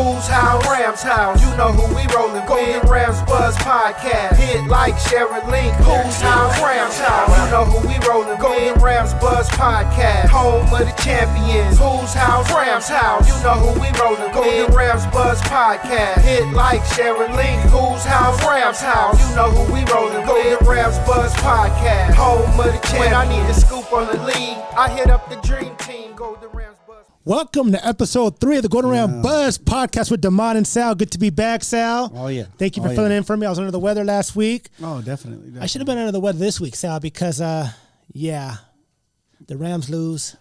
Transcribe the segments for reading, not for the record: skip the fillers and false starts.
Who's how, Rams how, you know who we rollin' with. Golden Rams Buzz Podcast, hit like, share and link. Who's how, Rams how, you know who we rollin' with. Golden Rams Buzz Podcast, home of the champions. Who's how, Rams how, you know who we rollin' with. Golden Rams Buzz Podcast, hit like, share and link. Who's how, Rams how, you know who we rollin' with. Golden Rams Buzz Podcast, home of the champions. When I need a scoop on the league, I hit up the dream team. Golden Rams Buzz. Welcome to episode 3 of the Golden Ram Buzz Podcast with Damon and Sal. Good to be back, Sal. Oh, yeah. Thank you for filling in for me. I was under the weather last week. Oh, definitely. I should have been under the weather this week, Sal, because, the Rams lose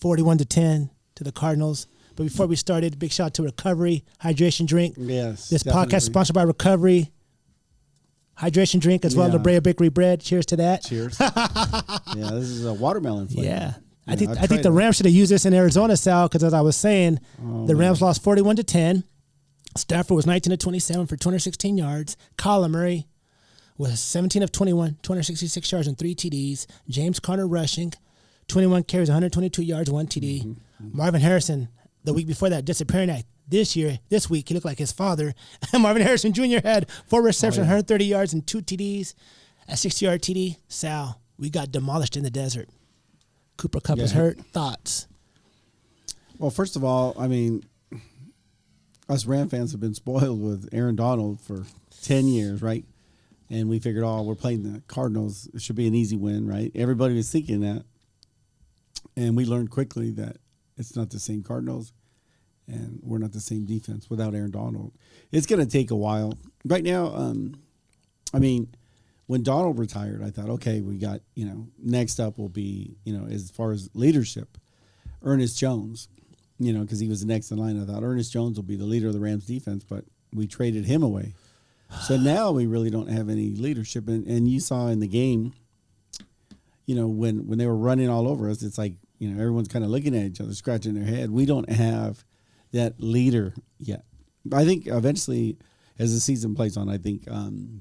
41-10 to the Cardinals. But before we started, big shout out to Recovery Hydration Drink. Yes, This definitely. podcast is sponsored by Recovery Hydration Drink as well as the Brea Bakery bread. Cheers to that. Cheers. Yeah, this is a watermelon flavor. Yeah. I think the Rams should have used this in Arizona, Sal, because as I was saying, the Rams lost 41-10. Stafford was 19 of 27 for 216 yards. Kyler Murray was 17 of 21, 266 yards and 3 TDs. James Conner rushing, 21 carries, 122 yards, 1 TD. Mm-hmm. Marvin Harrison, the week before that, disappearing act. This week, he looked like his father. Marvin Harrison Jr. had 4 receptions, 130 yards and 2 TDs. A 60-yard TD. Sal, we got demolished in the desert. Cooper Kupp is hurt. Thoughts? Well, first of all, I mean, us Ram fans have been spoiled with Aaron Donald for 10 years, right? And we figured, we're playing the Cardinals. It should be an easy win, right? Everybody was thinking that. And we learned quickly that it's not the same Cardinals, and we're not the same defense without Aaron Donald. It's going to take a while. Right now, when Donald retired, I thought, okay, we got, next up will be, as far as leadership, Ernest Jones, because he was the next in line. I thought Ernest Jones will be the leader of the Rams defense, but we traded him away. So now we really don't have any leadership. And you saw in the game, when they were running all over us, it's like, everyone's kind of looking at each other, scratching their head. We don't have that leader yet. I think eventually, as the season plays on, I think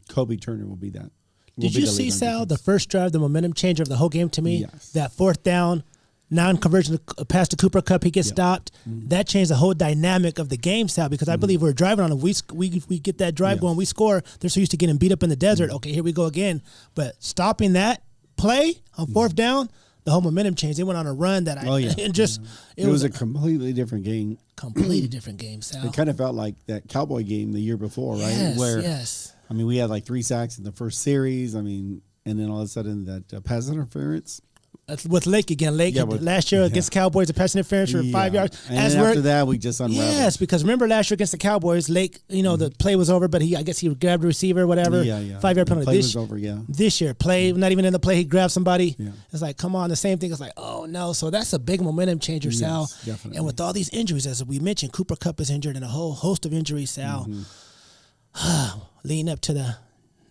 Kobe Turner will be that. Did you see, Sal, the first drive, the momentum changer of the whole game to me? Yes. That fourth down, non-conversion pass to Cooper Kupp, he gets stopped. Mm-hmm. That changed the whole dynamic of the game, Sal, because I believe we're driving on it. We get that drive going, we score. They're so used to getting beat up in the desert. Okay, here we go again. But stopping that play on fourth down, the whole momentum changed. They went on a run that it was a completely different game. Completely different game, Sal. It kind of felt like that Cowboy game the year before, right? Yes. We had like 3 sacks in the first series. And then all of a sudden that pass interference. With Lake again. Last year against the Cowboys, the pass interference for 5 yards. And after that, we just unraveled. Yes, because remember last year against the Cowboys, Lake, the play was over, but I guess he grabbed the receiver or whatever. 5-yard penalty. The play was over, This year, not even in the play, he grabbed somebody. Yeah. It's like, come on, the same thing. It's like, oh, no. So that's a big momentum changer, Sal. Definitely. And with all these injuries, as we mentioned, Cooper Kupp is injured and a whole host of injuries, Sal. Leading up to the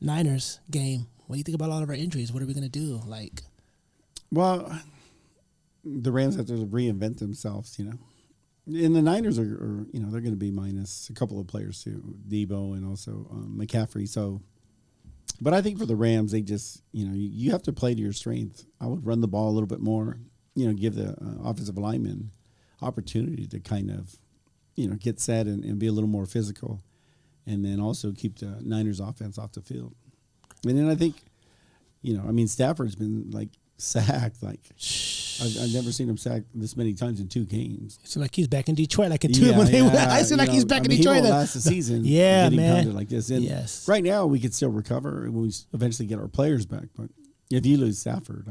Niners game, what do you think about all of our injuries? What are we going to do? Well, the Rams have to reinvent themselves, And the Niners are they're going to be minus a couple of players too, Debo and also McCaffrey. So, but I think for the Rams, they just, you have to play to your strength. I would run the ball a little bit more, give the offensive linemen opportunity to kind of, get set and be a little more physical, and then also keep the Niners offense off the field. And then I think, Stafford's been sacked. I've never seen him sacked this many times in 2 games. It's like he's back in Detroit. I feel like he's back in Detroit. He won't last the season. Man. Pounded like this. And yes. Right now we could still recover and we eventually get our players back. But if you lose Stafford,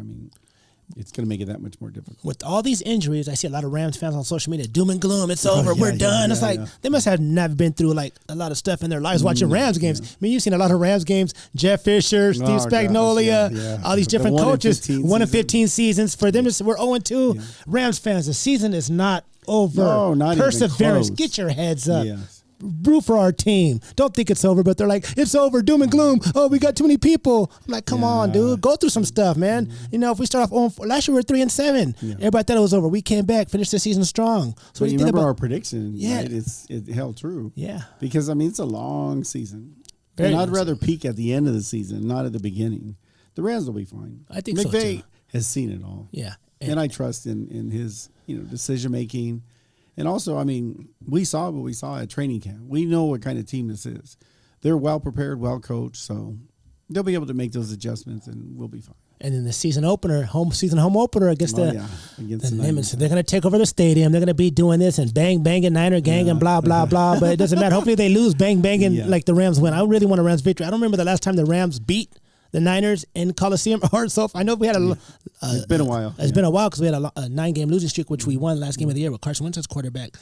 it's going to make it that much more difficult. With all these injuries, I see a lot of Rams fans on social media, doom and gloom. It's over. We're done. It's like they must have never been through a lot of stuff in their lives watching Rams games. You've seen a lot of Rams games. Jeff Fisher, Steve Spagnuolo, all these different coaches. 1 in 15 seasons. For them, we're 0-2. Yeah. Rams fans, the season is not over. No, not Perseverance. even close. Get your heads up. Yes. Root for our team. Don't think it's over, but they're like, it's over, doom and gloom. Oh, we got too many people. I'm like, come on, dude. Go through some stuff, man. If we start off last year we were 3-7. Yeah. Everybody thought it was over. We came back, finished the season strong. So what do you think about our prediction? Yeah. Right? It held true. Yeah. Because, it's a long season. Very I'd rather peak at the end of the season, not at the beginning. The Rams will be fine. I think so, too. McVay has seen it all. Yeah. And I trust in his, decision-making And also, I mean, we saw what we saw at training camp. We know what kind of team this is. They're well prepared, well coached, so they'll be able to make those adjustments, and we'll be fine. And then the season opener against against the Niners. They're going to take over the stadium. They're going to be doing this and bang, Niner gang and blah, blah, blah. But it doesn't matter. Hopefully they lose bang, like the Rams win. I really want a Rams victory. I don't remember the last time the Rams beat the Niners in Coliseum or so. I know we had it's been a while. It's been a while because we had a 9-game losing streak, which we won last game of the year with Carson Wentz as quarterback.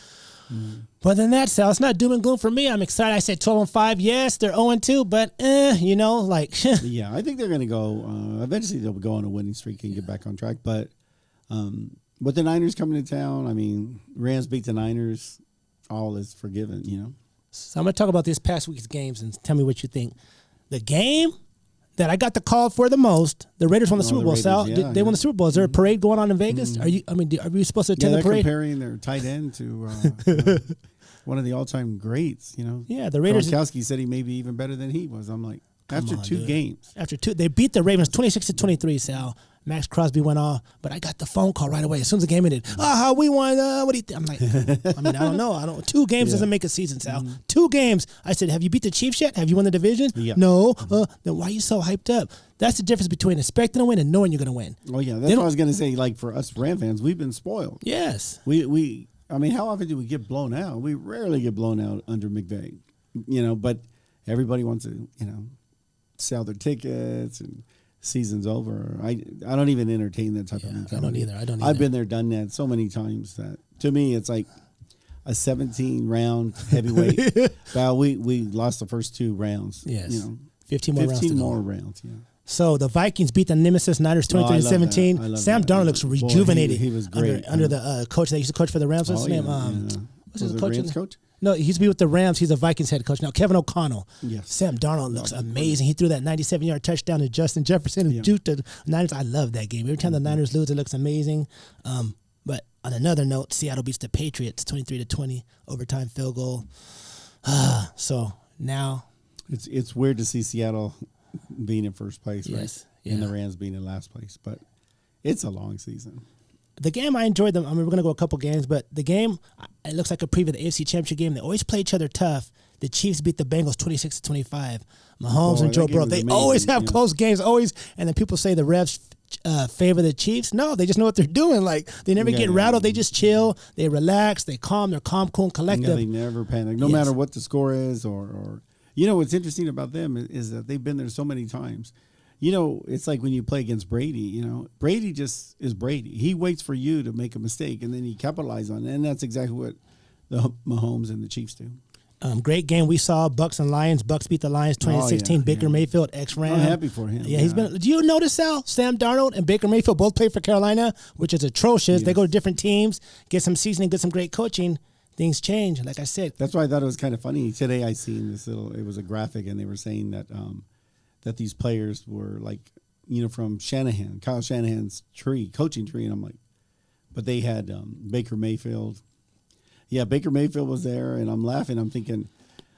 But then that, Sal, it's not doom and gloom for me. I'm excited. I said 12-5. Yes, they're 0-2, but Yeah, I think they're going to go. Eventually, they'll go on a winning streak and get back on track. But with the Niners coming to town, I mean, Rams beat the Niners. All is forgiven, you know. So I'm going to talk about this past week's games and tell me what you think. The game that I got the call for the most, the Raiders won the Super Bowl. Raiders, Sal, they won the Super Bowl. Is there a parade going on in Vegas? Are you supposed to attend the parade? They're comparing their tight end to one of the all-time greats. You know, yeah, the Raiders. Gronkowski said he may be even better than he was. I'm like, after two games, they beat the Ravens 26-23. Sal, Max Crosby went off, but I got the phone call right away as soon as the game ended. We won. What do you think? I'm like, I don't know. 2 games doesn't make a season, Sal. 2 games. I said, have you beat the Chiefs yet? Have you won the division? Yeah. No. Then why are you so hyped up? That's the difference between expecting to win and knowing you're going to win. Oh yeah, that's what I was going to say. Like for us Ram fans, we've been spoiled. Yes. I mean, how often do we get blown out? We rarely get blown out under McVay, you know. But everybody wants to, sell their tickets and season's over. I don't even entertain that type of mentality. I don't either. I've been there, done that so many times that to me it's like a 17-round heavyweight battle. We lost the first 2 rounds. Yes. 15 more rounds. Yeah. So the Vikings beat the Nemesis Niners 23-17. Sam Darnold looks rejuvenated. He was great under the coach that used to coach for the Rams. What's his name? What's his coach? Rams coach? No, he used to be with the Rams. He's a Vikings head coach now. Kevin O'Connell. Yes. Sam Darnold looks amazing. He threw that 97-yard touchdown to Justin Jefferson and juked the Niners. I love that game. Every time the Niners lose, it looks amazing. But on another note, Seattle beats the Patriots 23-20, overtime field goal. So now it's weird to see Seattle being in first place, right? Yes. Yeah. And the Rams being in last place, but it's a long season. The game, I enjoyed them. I mean, we're going to go a couple games, but the game, it looks like a preview of the AFC Championship game. They always play each other tough. The Chiefs beat the Bengals 26-25. Mahomes and Joe Burrow, they always have close games, always. And then people say the refs favor the Chiefs. No, they just know what they're doing. Like, they never get rattled. They just chill. They relax. They're calm, cool, and collective. Yeah, they never panic, no matter what the score is. Or what's interesting about them is that they've been there so many times. It's like when you play against Brady, Brady just is Brady. He waits for you to make a mistake, and then he capitalizes on it. And that's exactly what the Mahomes and the Chiefs do. Great game we saw, Bucks and Lions. Bucks beat the Lions 2016. Baker Mayfield, ex-Ram. I'm happy for him. Yeah, he's been. Do you notice, Sal? Sam Darnold and Baker Mayfield both played for Carolina, which is atrocious. Yes. They go to different teams, get some seasoning, get some great coaching. Things change, like I said. That's why I thought it was kind of funny. Today I seen this it was a graphic, and they were saying that that these players were like, from Kyle Shanahan's coaching tree. And I'm like, but they had Baker Mayfield. Yeah, Baker Mayfield was there, and I'm laughing. I'm thinking,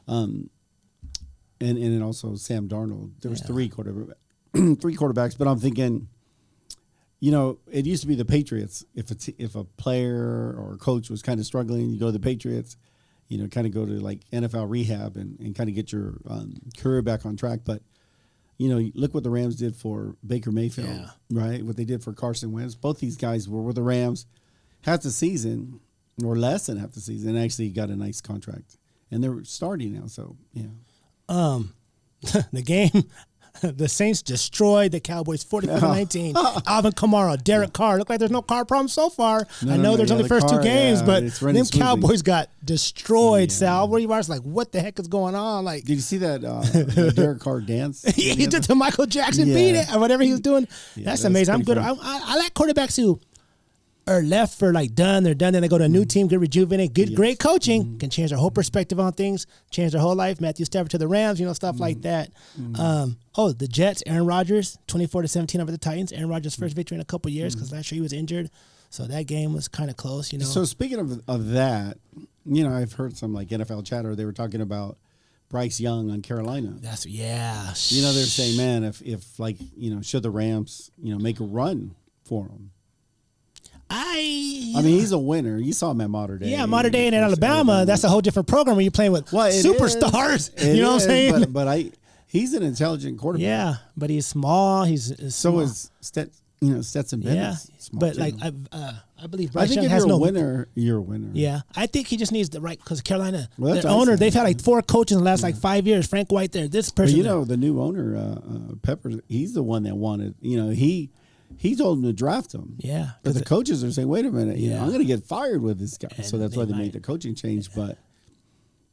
and then also Sam Darnold. There was 3 quarterbacks, but I'm thinking, it used to be the Patriots. If a player or a coach was kind of struggling, you go to the Patriots, kind of go to like NFL rehab and kind of get your career back on track. But look what the Rams did for Baker Mayfield, right? What they did for Carson Wentz. Both these guys were with the Rams half the season or less than half the season and actually got a nice contract. And they're starting now, so, yeah. The game, the Saints destroyed the Cowboys 44-19. Alvin Kamara, Derek Carr. Look like there's no car problem so far. I know there's only the first 2 games, but them Cowboys got destroyed, Sal. Where you are, like, what the heck is going on? Like, did you see that Derek Carr dance? He did the Michael Jackson beat it or whatever he was doing. That's amazing. I'm good. I like quarterbacks who are left for like done. They're done. Then they go to a new team, get rejuvenated. Great coaching can change their whole perspective on things, change their whole life. Matthew Stafford to the Rams, stuff like that. The Jets, Aaron Rodgers, 24-17 over the Titans. Aaron Rodgers' first victory in a couple years because last year he was injured. So that game was kind of close, So speaking of that, I've heard some like NFL chatter. They were talking about Bryce Young on Carolina. They're saying, man, if like, should the Rams, make a run for him? I mean, he's a winner. You saw him at Mater Dei. Yeah, Mater Dei in Alabama. That's a whole different program when you're playing with superstars. You know what I'm saying? But he's an intelligent quarterback. Yeah, but he's small. He's so is Stetson Bennett. Yeah, but like I believe Bryce Young if has you're a winner, you're a winner. Yeah, I think he just needs the right because Carolina, Well, the owner, they've had like 4 coaches in the last like 5 years. Frank White there, this person. But the new owner, Pepper, he's the one that wanted. He told him to draft him. Yeah, but the coaches are saying, "Wait a minute, I'm going to get fired with this guy." And so that's why they made the coaching change. Yeah. But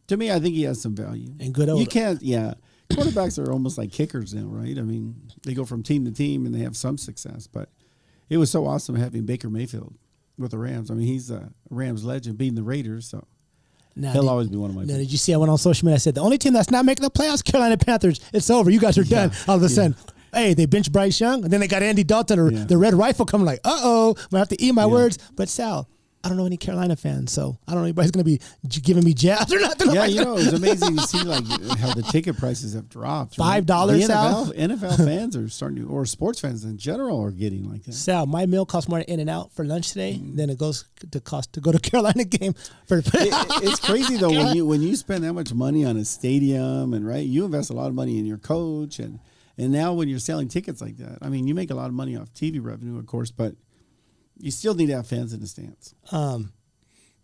to me, I think he has some value. And good. You can't. Yeah, quarterbacks are almost like kickers now, right? I mean, they go from team to team and they have some success. But it was so awesome having Baker Mayfield with the Rams. I mean, he's a Rams legend, beating the Raiders. So. He'll always be one of my favorites. Did you see I went on social media? I said, the only team that's not making the playoffs, Carolina Panthers. It's over. You guys are done. All of a sudden, hey, they benched Bryce Young, and then they got Andy Dalton, or the Red Rifle, coming like, I'm going to have to eat my words. But Sal, I don't know any Carolina fans, so I don't know anybody's going to be giving me jabs or nothing. Yeah, it's amazing to see like how the ticket prices have dropped. Right? $5, Sal. NFL fans are starting to, or sports fans in general are getting like that. Sal, my meal costs more in and out for lunch today than it goes to cost to go to Carolina game. It's crazy though when you spend that much money on a stadium and you invest a lot of money in your coach and now when you're selling tickets like that, I mean you make a lot of money off TV revenue, of course, but you still need to have fans in the stands.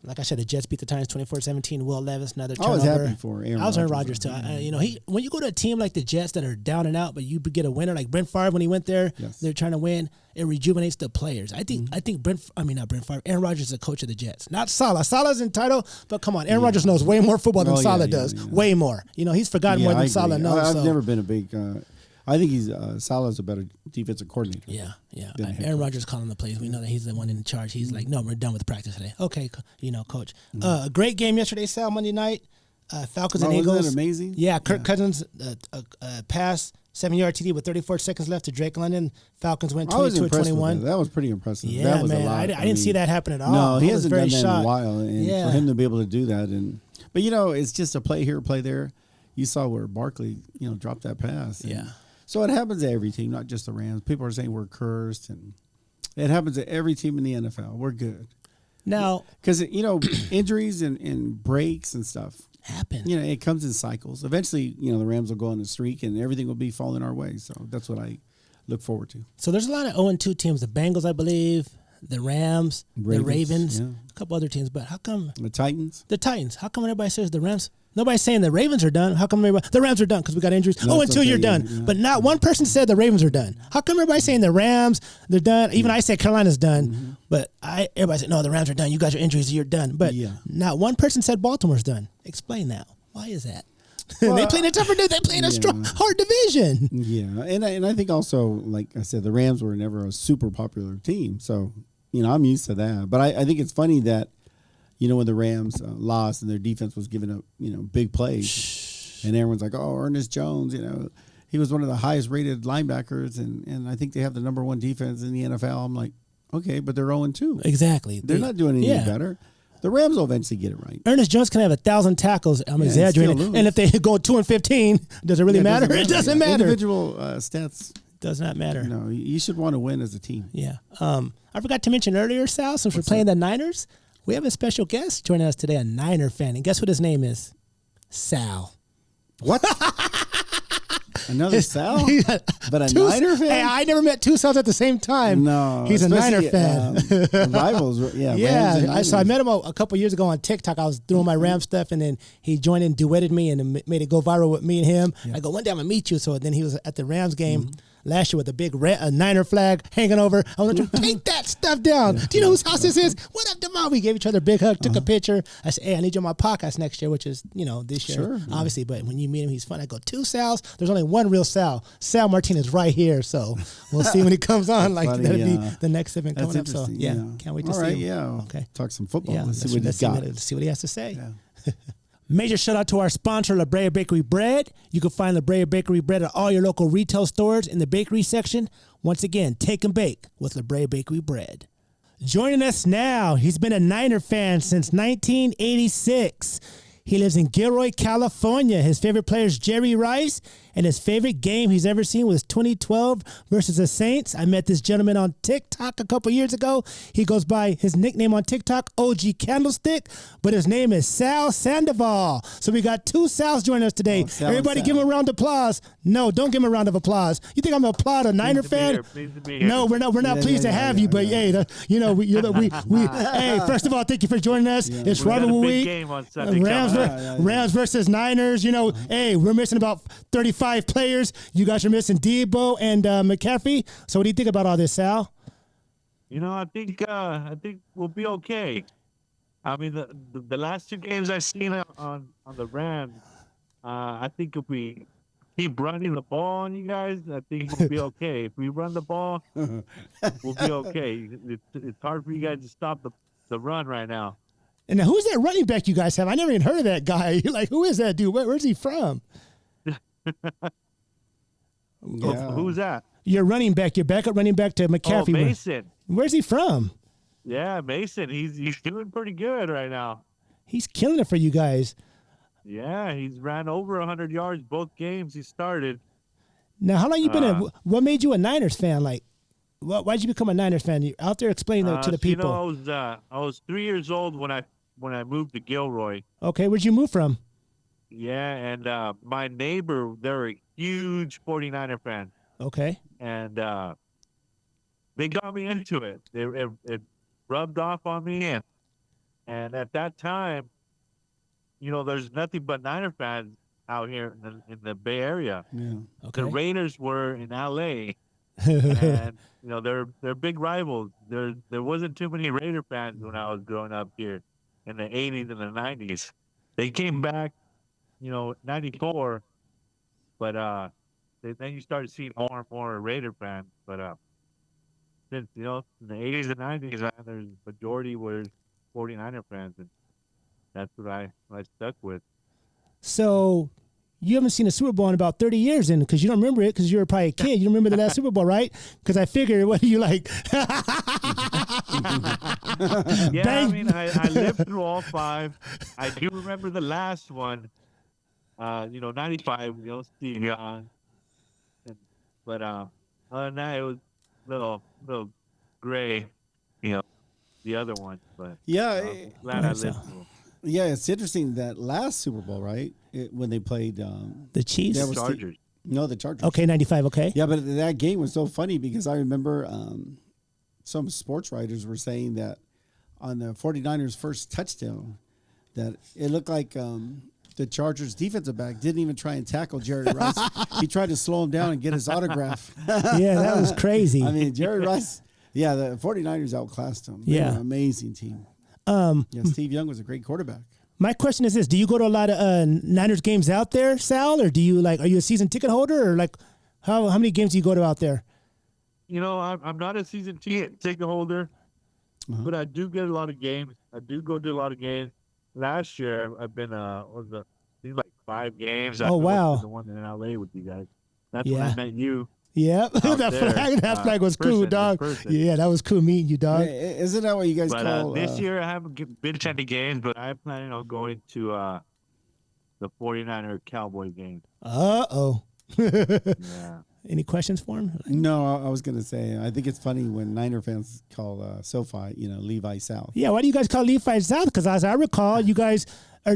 Like I said, the Jets beat the Titans 24-17. Will Levis, another turnover. I was happy for Aaron Rodgers. I was Aaron Rodgers too. When you go to a team like the Jets that are down and out, but you get a winner like Brent Favre when he went there, they're trying to win. It rejuvenates the players. I think not Brent Favre. Aaron Rodgers is the coach of the Jets, not Saleh. Saleh's entitled, but come on, Aaron Rodgers knows way more football than Saleh does. Yeah. Way more. He's forgotten more than Saleh knows. I've never been a big. I think Saleh's a better defensive coordinator. Yeah. Aaron Rodgers calling the plays. We know that he's the one in charge. He's like, no, we're done with practice today. Okay, coach. A great game yesterday, Sal, Monday night. Falcons and Eagles. Wasn't that amazing? Yeah, Kirk Cousins pass, 7-yard TD with 34 seconds left to Drake London. Falcons went 22-21. That was pretty impressive. Yeah, that was man. A lot. I didn't see that happen at all. No, he hasn't done that in a while. And for him to be able to do that. But, it's just a play here, play there. You saw where Barkley, dropped that pass. Yeah. So it happens to every team, not just the Rams. People are saying we're cursed, and it happens to every team in the NFL. We're good. Now, because injuries and breaks and stuff happen. It comes in cycles. Eventually, the Rams will go on a streak, and everything will be falling our way. So that's what I look forward to. So there's a lot of 0-2 teams. The Bengals, I believe, the Rams, the Ravens, a couple other teams. But how come the Titans? The Titans. How come everybody says the Rams? Nobody's saying the Ravens are done. How come the Rams are done? Because we got injuries. Until you're done. Yeah. But not one person said the Ravens are done. How come everybody's saying the Rams, they're done? Even I said Carolina's done. Mm-hmm. But everybody said, no, the Rams are done. You guys are injuries. You're done. But not one person said Baltimore's done. Explain that. Why is that? Well, they play in a tougher division. They play in a strong, hard division. Yeah. And I think also, like I said, the Rams were never a super popular team. So, I'm used to that. But I think it's funny that, when the Rams lost and their defense was giving up, big plays, and everyone's like, oh, Ernest Jones, he was one of the highest rated linebackers, and I think they have the number 1 defense in the NFL. I'm like, okay, but they're 0-2. Exactly. They're not doing anything better. The Rams will eventually get it right. Ernest Jones can have 1,000 tackles. I'm exaggerating. And if they go 2-15, does it really matter? It doesn't matter. Individual stats. Does not matter. No, you should want to win as a team. Yeah. I forgot to mention earlier, Sal, since we're playing the Niners, we have a special guest joining us today, a Niner fan. And guess what his name is? Sal. What? Another Sal? But a Niner fan? Hey, I never met 2 Sals at the same time. No. He's a Niner fan. Rivals. Yeah. Yeah. So I met him a couple years ago on TikTok. I was doing my Ram stuff, and then he joined in, duetted me, and made it go viral with me and him. Yeah. I go, one day I'm going to meet you. So then he was at the Rams game last year with a big Niner flag hanging over. I was like, take that stuff down. Do you know whose house this is? What up, Demar? We gave each other a big hug, took a picture. I said, hey, I need you on my podcast next year, which is, this year, obviously. But when you meet him, he's fun. I go, 2 Sals. There's only one real Sal. Sal Martinez right here. So we'll see when he comes on. That'll be the next event coming up. So, can't wait to see him. Yeah. Okay. Talk some football. Yeah, let's see what he's got. Let's see what he has to say. Yeah. Major shout out to our sponsor, La Brea Bakery Bread. You can find La Brea Bakery Bread at all your local retail stores in the bakery section. Once again, take and bake with La Brea Bakery Bread. Joining us now, he's been a Niner fan since 1986. He lives in Gilroy, California. His favorite player is Jerry Rice, and his favorite game he's ever seen was 2012 versus the Saints. I met this gentleman on TikTok a couple years ago. He goes by his nickname on TikTok, O.G Candlestick, but his name is Sal Sandoval. So we got two Sals joining us today. Everybody give him a round of applause. No, don't give him a round of applause. You think I'm going to applaud a Niner fan? No, we're not pleased to have you, but hey, hey, first of all, thank you for joining us. Yeah. It's rivalry week. Game on Sunday. Rams versus Niners. Hey, we're missing about 35 players. You guys are missing Debo and McCaffrey. So what do you think about all this, Sal? I think we'll be okay. I mean, the last two games I've seen on the Rams, I think if we keep running the ball on you guys, I think we'll be okay. If we run the ball, we'll be okay. It's hard for you guys to stop the run right now. And now, who's that running back you guys have? I never even heard of that guy. Like, who is that dude? Where's he from? Who's that? Your running back, your backup running back to McCaffrey. Oh, Mason. Where's he from? Yeah, Mason. He's doing pretty good right now. He's killing it for you guys. Yeah, he's ran over 100 yards both games he started. Now, how long you been what made you a Niners fan? Like, why'd you become a Niners fan? You out there explaining that to the people. I was 3 years old when I moved to Gilroy. Okay, where'd you move from? Yeah, and my neighbor, they're a huge 49er fan. Okay. And they got me into it. It rubbed off on me, and at that time, there's nothing but Niner fans out here in the Bay Area. Yeah. Okay. The Raiders were in LA, and they're big rivals. There wasn't too many Raider fans when I was growing up here in the 80s and the 90s. They came back, 94, but then you started seeing more and more Raider fans. But since in the 80s and 90s, there's majority were 49er fans, and that's what I stuck with. So you haven't seen a Super Bowl in about 30 years, then, because you don't remember it because you were probably a kid. You don't remember the last Super Bowl, right? Because I figured, what do you like? Yeah, I mean, I lived through all five. I do remember the last one, 95, Steve Young. But other than that, it was a little gray, the other one. But yeah, glad I lived through them. Yeah, it's interesting that last Super Bowl, right? When they played the Chiefs, that was Chargers. the Chargers. Okay, 95. Okay. Yeah, but that game was so funny because I remember some sports writers were saying that on the 49ers' first touchdown, that it looked like the Chargers defensive back didn't even try and tackle Jerry Rice. He tried to slow him down and get his autograph. Yeah, that was crazy. I mean, Jerry Rice, the 49ers outclassed him. They were an amazing team. Steve Young was a great quarterback. My question is this: do you go to a lot of Niners games out there, Sal, or do you are you a season ticket holder, or how many games do you go to out there? I'm not a season ticket holder, but I do get a lot of games. I do go to a lot of games. Last year, I've been like 5 games. Oh, wow. The one in LA with you guys. That's when I met you. Yeah, that flag was cool, dog. Yeah, that was cool meeting you, dog. Hey, isn't that what you guys call? This year, I haven't been to any games, but I'm planning on going to the 49er Cowboy game. Uh-oh. Yeah. Any questions for him? No, I was going to say, I think it's funny when Niner fans call SoFi, Levi South. Yeah, why do you guys call Levi South? Because as I recall, you guys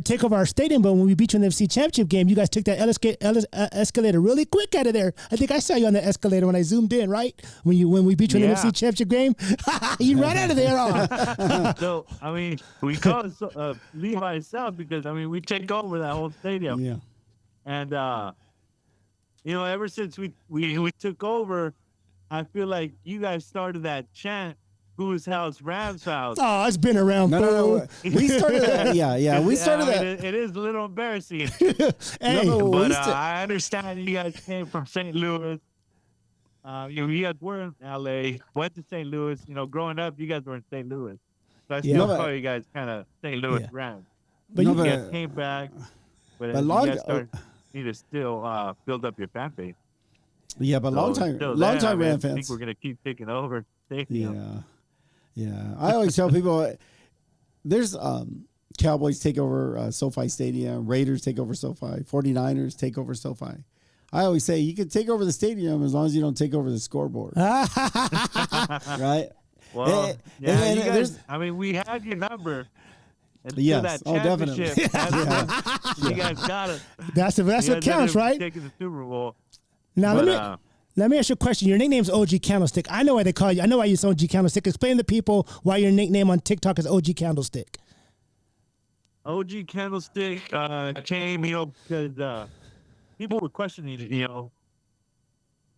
take over our stadium, but when we beat you in the FC Championship game, you guys took that escalator really quick out of there. I think I saw you on the escalator when I zoomed in, right? When we beat you in the FC Championship game, you ran out of there. So, I mean, we call it Levi South because, we take over that whole stadium. Yeah. And, ever since we took over, I feel like you guys started that chant, whose house, Rams house. Oh, it's been around. No. We started that. Yeah. We started that. It is a little embarrassing. Hey, but I understand you guys came from St. Louis. You guys were in LA, went to St. Louis. Growing up, you guys were in St. Louis. So I still call you guys kind of St. Louis Rams. But you guys came back. But you guys need to still build up your fan base. Yeah, but long time Ram fans. I think we're gonna keep taking over stadium. Yeah. I always tell people there's Cowboys take over SoFi Stadium, Raiders take over SoFi, 49ers take over SoFi. I always say you can take over the stadium as long as you don't take over the scoreboard. Right? Well, yeah, and you there's- guys, I mean, we had your number. Until Yes. that Oh, definitely. championship. You guys got it. That's You what guys counts, ended up right? Taking the Super Bowl. Now But, let me ask you a question. Your nickname's OG Candlestick. I know why they call you. I know why you OG Candlestick. Explain to people why your nickname on TikTok is OG Candlestick. OG Candlestick came, because people were questioning,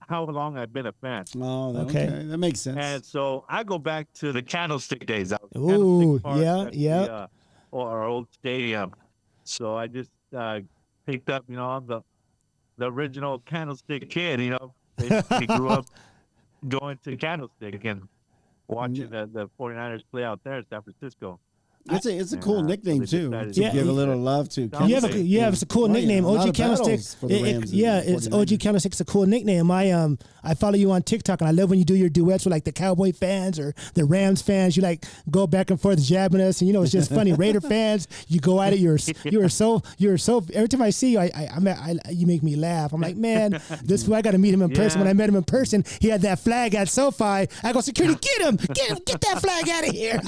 how long I've been a fan. Oh, Okay. okay. That makes sense. And so I go back to the Candlestick days. I was at Ooh, Candlestick Park yeah, at yeah. our old stadium. So I just picked up, I'm the original Candlestick Kid, basically grew up going to Candlestick and watching the 49ers play out there in San Francisco. It's a cool nickname so they too. decided To to give a use little it. love to. It's a cool nickname. A lot OG of Candlestick. battles for the Rams and It's 49ers. OG Candlestick. It's a cool nickname. I follow you on TikTok, and I love when you do your duets with like the Cowboy fans or the Rams fans. You like go back and forth jabbing us, and it's just funny. Raider fans, you go at it. You're so. Every time I see you, you make me laugh. I'm like, man, I got to meet him in person. Yeah. When I met him in person, he had that flag at SoFi. I go, security, get him, get that flag out of here.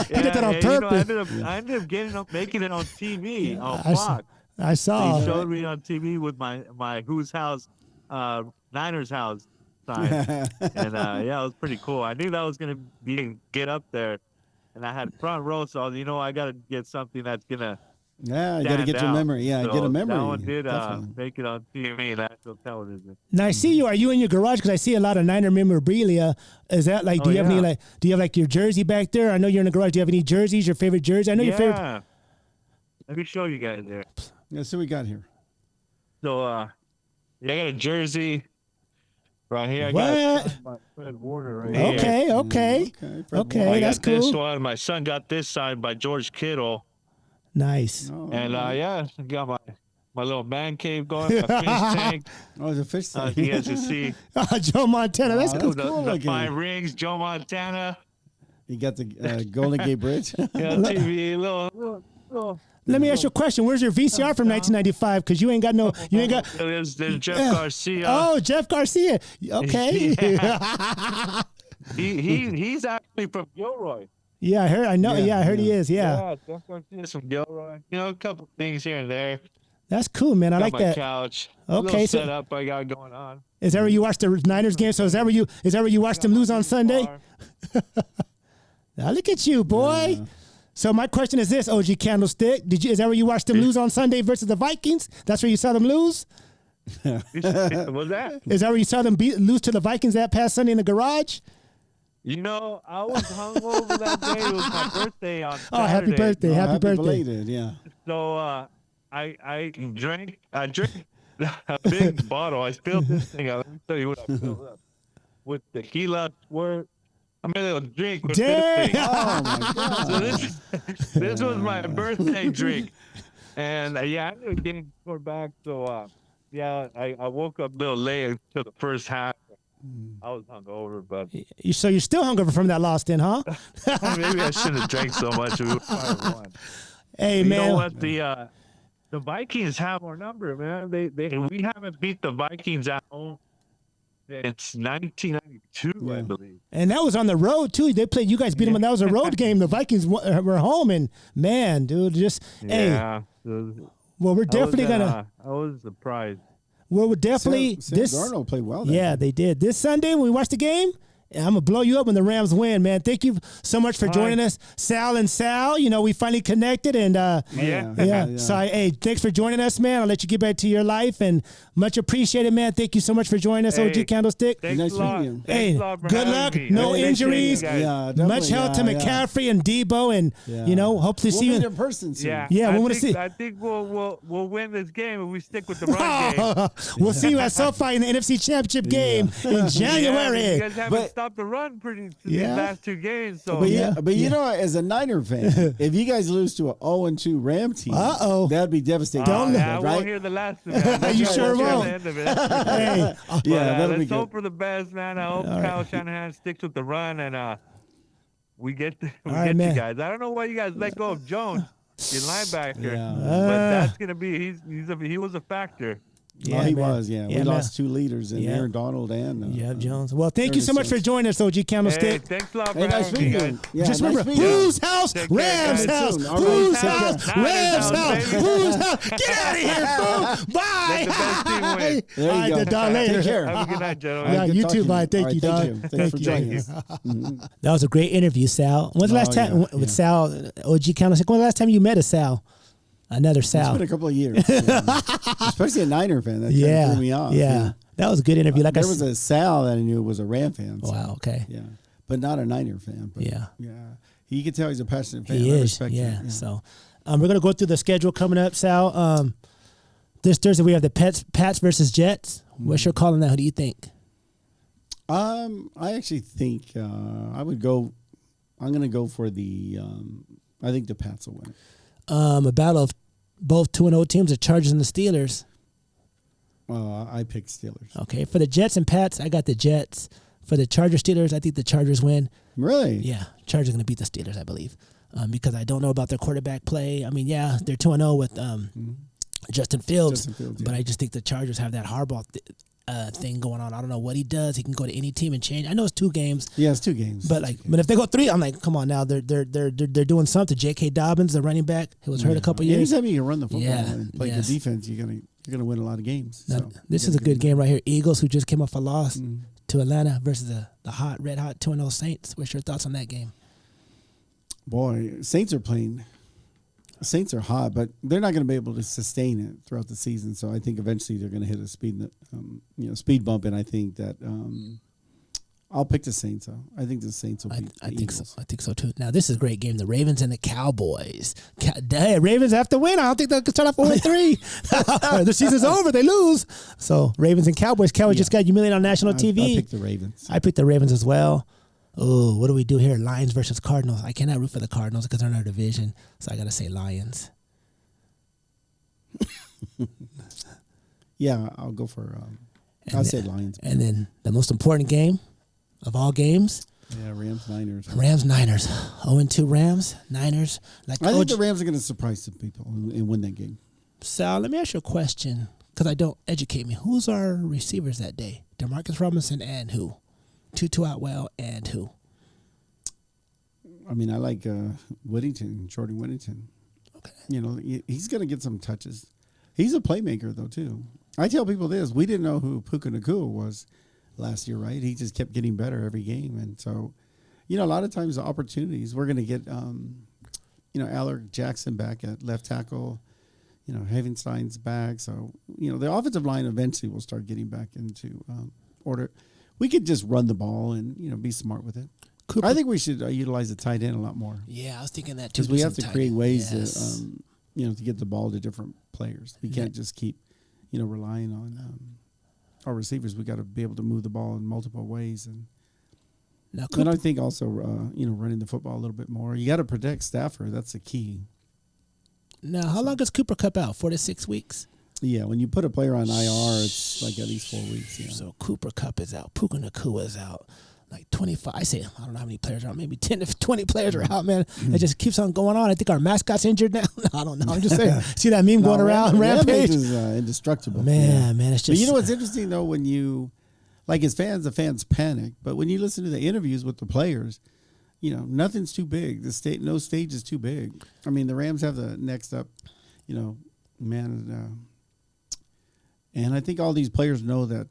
He did that on purpose. I ended up making it on TV on I saw- Fox. I saw. They showed me on TV with my Who's House, Niners House sign, and it was pretty cool. I knew that was gonna get up there, and I had front row, so I got to get something that's gonna. Yeah, you got to stand get your out. memory. Yeah, So get a memory. That one did Definitely. make it on TV, national television. Now I see you. Are you in your garage? Because I see a lot of Niner memorabilia. Is that like? Do you have any yeah. Do you have like your jersey back there? I know you're in the garage. Do you have any jerseys? Your favorite jersey? I know your favorite. Yeah, let me show you guys there. Let's see what we got here. So, I got a jersey right here. I What? got my Fred Warner right here. Okay, Fred okay, I that's got this cool. one. My son got this signed by George Kittle. Nice. Oh, And I got my little man cave going, my fish tank. oh, the fish tank. You guys can see Oh, Joe Montana. That's Oh, cool. that's cool the looking. 5 rings, Joe Montana. You got the Golden Gate Bridge. TV, little. Let me ask you a question. Where's your VCR from 1995? Because you ain't got no. You ain't got. There's Jeff Garcia. Oh, Jeff Garcia. Okay. He's actually from Gilroy. Yeah, I heard. I know. Yeah, Yeah, I heard he yeah. is. Yeah, Jeff Garcia's from Gilroy. A couple things here and there. that's cool, man. I Got like my that. couch. Okay, Little so- setup I got going on. Is that where you watch the Niners game? So is that where you watch them lose on Sunday? Now look at you, boy. So my question is this, OG Candlestick. Is that where you watched them lose on Sunday versus the Vikings? That's where you saw them lose? What's that? Is that where you saw them lose to the Vikings that past Sunday in the garage? I was hungover that day. It was my birthday on Saturday. Oh, happy birthday. Oh, happy birthday. belated, yeah. So I drank a big bottle. I spilled this thing out. Let me tell you what I filled up. With tequila, squirt. I made a little drink with Damn. this thing. Oh my God. So this was my birthday drink. And I ended up getting scored back. So I woke up a little late until the first half. I was hungover, but So you're still hungover from that loss then, huh? maybe I shouldn't have drank so much. We would have won. Hey, You man. know what? The Vikings have our number, man. We haven't beat the Vikings at home since 1992, I believe. And that was on the road, too. They played, you guys beat them, and that was a road game. The Vikings were home, and man, dude, hey, Yeah. well, we're definitely going to. I was surprised. Well, we're definitely Sam this. Darnold played well. That Yeah, day. they did. This Sunday when we watch the game, I'm gonna blow you up when the Rams win, man. Thank you so much for joining us, Sal and Sal. We finally connected, and Yeah. So, hey, thanks for joining us, man. I'll let you get back to your life, and much appreciated, man. Thank you so much for joining us, Hey, OG Candlestick. Thanks Nice a lot. meeting you. Thanks Hey, a lot for good having luck. me. No I appreciate injuries. you guys. Yeah, definitely, Much health to yeah. McCaffrey and Debo, and hopefully We'll see meet you. in person soon. Yeah, we wanna see- I think we'll win this game if we stick with the run game. We'll see you at SoFi in the NFC Championship game in January. Yeah, you guys haven't But- stopped the run these Yeah. last 2 games. So But you know, as a Niner fan, if you guys lose to an 0-2 Ram team, Uh-oh. that'd be devastating. I right? won't hear the last of that. You That's sure the won't. end of it. Hey, But, Yeah, that'll be let's good. hope for the best, man. I hope Kyle Shanahan sticks with the run and we get right, you man. guys. I don't know why you guys let go of Jones, your linebacker, Yeah. but that's gonna be he was a factor. Yeah, he man. was. Yeah, we man. lost 2 leaders in Yeah. Aaron Donald and Jeff Jones. Well, thank you so much Ernest for joining us, OG Hey, Candlestick. thanks a lot for Hey, nice having me, meeting guys. you. Yeah, Just nice remember, meeting you. whose house? Take care, Rams guys. house. Soon. All right, Whose take house? care. Rams Niners house. house, baby. Whose house? Get out of here, fool. Bye. Let the best team win. There you All right, go. then, dog, later. Take care. Have a good night, gentlemen. Yeah, Good you talking too, to bye. Thank All you, right, dog. Thank you. Thank Thanks for you. joining us. That was a great interview, Sal. When's the last Oh, time yeah, with yeah. Sal, OG Candlestick? When's the last time you met a Sal? Another It's Sal. been a couple of years, yeah. Especially a Niner fan. That kind Yeah. of threw me off. Yeah. That was a good interview. Like There I was said. a Sal that I knew was a Ram fan. So, Wow, okay. Yeah, but not a Niner fan. But Yeah. He can tell he's a passionate fan. He I is, respect yeah. that, So we're going to go through the schedule coming up, Sal. This Thursday we have the Pats versus Jets. What's your call on that? Who do you think? I actually think I would go. I'm going to go for the. I think the Pats will win it. A battle of both 2-0 teams, the Chargers and the Steelers. I pick Steelers. Okay, for the Jets and Pats, I got the Jets. For the Chargers Steelers, I think the Chargers win. Really? Yeah, Chargers are going to beat the Steelers, I believe, because I don't know about their quarterback play. I mean, yeah, they're 2-0 with Justin Fields, Justin Fields, but yeah. I just think the Chargers have that Harbaugh thing going on. I don't know what he does. He can go to any team and change. I know it's 2 games. Yeah, it's 2 games. But but if they go 3, I'm like, come on now, they're doing something. J.K. Dobbins, the running back, who was hurt a couple years. Anytime you can run the football Yeah, and play yes. good defense, you're gonna win a lot of games. Now, So this you is a gotta good game right here. Eagles, who just came off a loss Mm-hmm. to Atlanta, versus the red hot 2-0 Saints. What's your thoughts on that game? Boy, Saints are playing. Saints are hot, but they're not going to be able to sustain it throughout the season. So I think eventually they're going to hit a speed bump, and I think that I'll pick the Saints. Though I think the Saints will beat the I think so. Eagles. I think so too. Now this is a great game. The Ravens and the Cowboys. Ravens have to win. I don't think they can start off 0-3. The season's over. They lose. So Ravens and Cowboys. Cowboys just got humiliated on national TV. I pick the Ravens. I picked the Ravens as well. Oh, what do we do here? Lions versus Cardinals. I cannot root for the Cardinals because they're in our division. So I got to say Lions. Yeah, I'll go for. I'll say Lions. And then the most important game of all games, Yeah, Rams, Niners. Rams-Niners. 0-2 Rams, Niners. Like I think OG the Rams are going to surprise some people and win that game. Sal, let me ask you a question because I don't educate me. Who's our receivers that day? Demarcus Robinson and who? Tutu Atwell and who? I mean, I like Whittington, Jordan Whittington. Okay. You know, he's going to get some touches. He's a playmaker, though, too. I tell people this. We didn't know who Puka Nacua was last year, right? He just kept getting better every game. And so, you know, a lot of times the opportunities, we're going to get, Alec Jackson back at left tackle. You know, Havenstein's back. So, you know, the offensive line eventually will start getting back into order. We could just run the ball and, you know, be smart with it. Cooper. I think we should utilize the tight end a lot more. Yeah, I was thinking that too. Because we have to create ways Yes. to, to get the ball to different players. We can't just keep, relying on our receivers. We got to be able to move the ball in multiple ways. Now, And I think also, running the football a little bit more. You got to protect Stafford. That's the key. Now, how long is Cooper Kupp out? 4 to 6 weeks? Yeah, when you put a player on IR, it's like at least 4 weeks. Yeah. So Cooper Kupp is out. Puka Nacua is out. Like 25. I say, I don't know how many players are out. Maybe 10 to 20 players are out, man. It just keeps on going on. I think our mascot's injured now. I don't know. I'm just saying. See that meme going around? Rampage? is indestructible. Man, it's But just. you know what's interesting, though, when you, like as fans, the fans panic. But when you listen to the interviews with the players, nothing's too big. No stage is too big. I mean, the Rams have the next up, man. And I think all these players know that,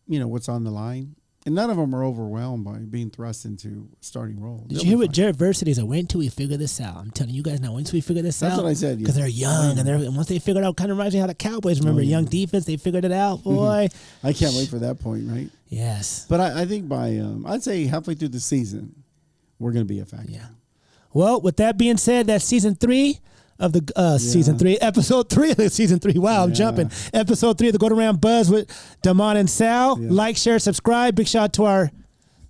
what's on the line. And none of them are overwhelmed by being thrust into a starting role. Did you hear what Jared Versity said? Wait until we figure this out. I'm telling you guys now, once we figure this out. That's what I said. Because they're young, and once they figure it out, kind of reminds me how the Cowboys, remember, young defense, they figured it out, boy. I can't wait for that point, right? Yes. But I think by, I'd say halfway through the season, we're going to be a factor. Yeah. Well, with that being said, that's season 3 of the season 3, episode 3 of the season 3. Wow, I'm jumping. Episode 3 of the Go Around Buzz with Damon and Sal. Yeah. Like, share, subscribe. Big shout out to our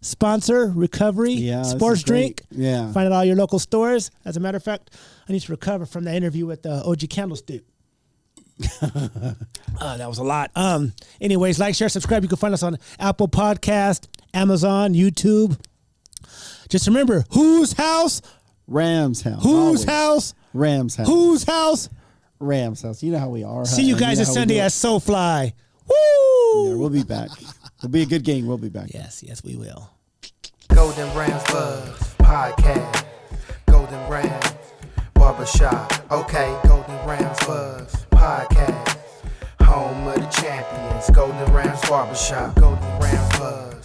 sponsor, Recovery this Sports is great. Drink. Yeah. Find it at all your local stores. As a matter of fact, I need to recover from that interview with O.G Candlestick. That was a lot. Anyways, like, share, subscribe. You can find us on Apple Podcast, Amazon, YouTube. Just remember, whose house? Rams house. Whose Always. house? Rams house. Whose house? Rams house. You know how we are. See you guys know this how we Sunday do it. at SoFly. Woo! Yeah, we'll be back. It'll be a good game. We'll be back. Yes, we will. Golden Rams Buzz Podcast. Golden Rams Barbershop. Okay, Golden Rams Buzz Podcast. Home of the champions. Golden Rams Barbershop. Golden Rams Buzz